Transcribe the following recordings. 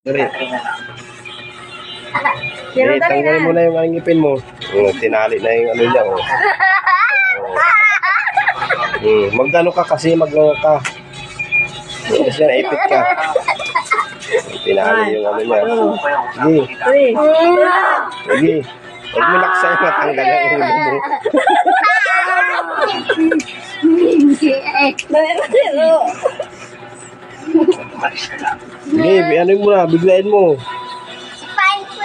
Sorry. Pero Eh, tanggalin mo na yung ngipin mo. Tinali na yung ano niya. Oh. Magdano ka kasi, magdano ka. Kasi naipit ka. Tinali yung ano niya. Sige. Sige. Huwag mo nakasay matanggal yung ulo mo. Sige, ano mo na, biglain mo.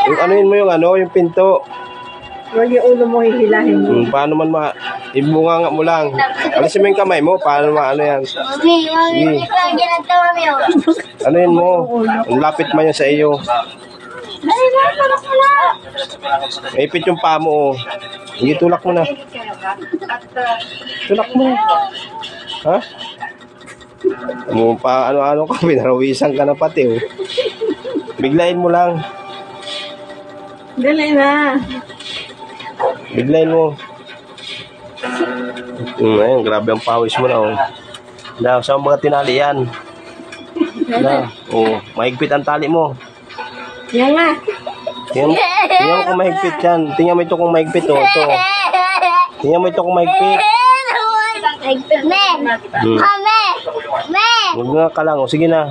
Yung anuin mo yung ano, yung pinto. Huwag yung ulo mo hihilahin mo. Paano man ibunga mo lang. Alisin mo yung kamay mo, paano ano yan. Mami, hindi ko ang ginagawa mo. Anuin mo, ang lapit man yan sa iyo. Dali na, tulak mo na. Maipit yung paa mo. Sige, tulak mo na. Tulak mo. Ha? Mo pa ano-ano ka, pinarawisan ka na pati. Oh. Biglain mo lang. Dali na. Biglain mo. Ayun, grabe ang pawis mo na. Oh. Na, saan mga tinali yan? Na, oh, mahigpit ang tali mo. Yan nga. Tingnan mo kung mahigpit yan. Tingnan mo ito kung mahigpit. Oh. Ito. Tingnan mo ito kung mahigpit. Huwag nga ka lang. O, sige na.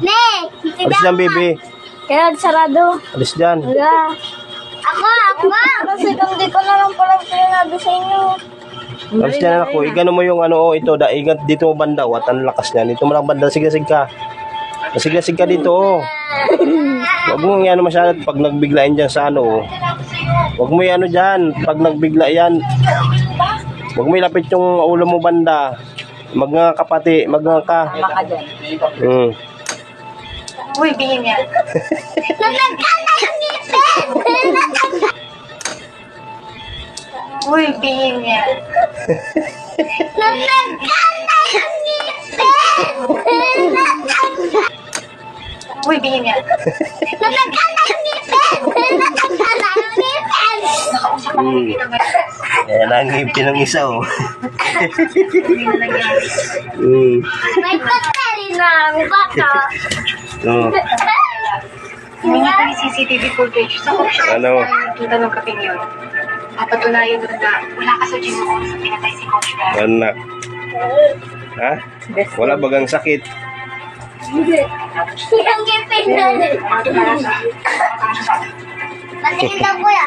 Alis dyan, baby. Kaya sarado. Alis dyan. Ako. Kasi kung di ko na lang pala sinabi sa inyo. Alis dyan, ako. Igano mo yung ano, ito. Igat dito mo banda. At ang lakas niyan. Dito mo lang banda. Sige ka. Sige ka dito. Oh. Huwag mo yung ano masyado pag nagbiglain dyan sa ano. Huwag mo yung ano dyan. Pag nagbigla yan. Huwag mo ilapit yung ulo mo banda. Maganga ka pati. Maganga ka. Uy, bingin niya. Natagkala yung ngipin! Uy, bingin niya. Natagkala yung ngipin! Uy, bingin niya. Natagkala yung ngipin! Natagkala yung ngipin! Ayan ang ngipin ng isa, oh. May patari na ang bata. Humingi kami CCTV footage sa option Ano? kita ng kaping yun. At patunayan doon na wala ka sa gym mo sa pinatay si Coach Brad. Anak. Ha? Wala bagang sakit. Yung ngipin na rin. Patingin daw kuya.